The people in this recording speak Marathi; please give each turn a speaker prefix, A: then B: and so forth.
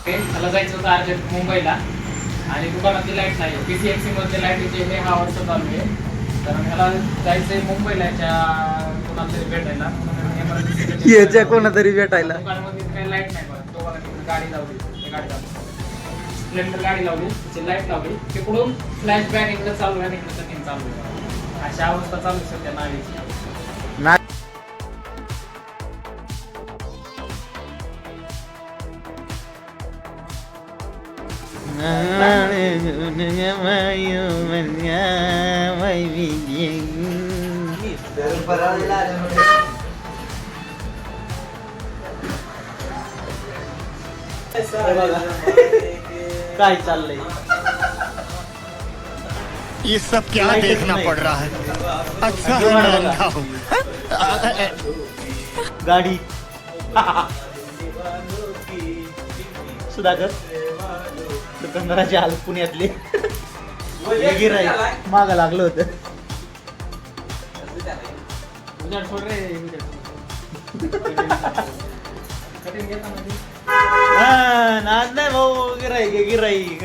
A: मला जायचं होतं अर्जंट मुंबईला आणि दुकानातली लाईट नाही आहे. PCMC मध्ये लाईटीचे हे हा वर्ष चालू आहे. तर ह्याला जायचंय मुंबईला याच्या कोणाला तरी भेटायला.
B: याच्या कोणातरी भेटायला.
A: दुकानामध्ये काही लाईट नाही बघा. तो बघा तिकडे गाडी लावली. गाडी लावली स्प्लेंडर गाडी लावली तिची लाईट लावली तिकडून फ्लॅशबॅक इकडे चालू आहे आणि इकडे सेटिंग चालू आहे. अशा अवस्था चालू आहे सध्या नावीची.
B: काय चाललंय
C: ये सब क्या देखना पड़ रहा है अच्छा है मैं अंधा हूं
B: गाडी सुधाकर दुकानदाराचे हाल पुण्यातले माग लागलं होतं.
A: सोड रे
B: नाद नाही भाऊ गिराईक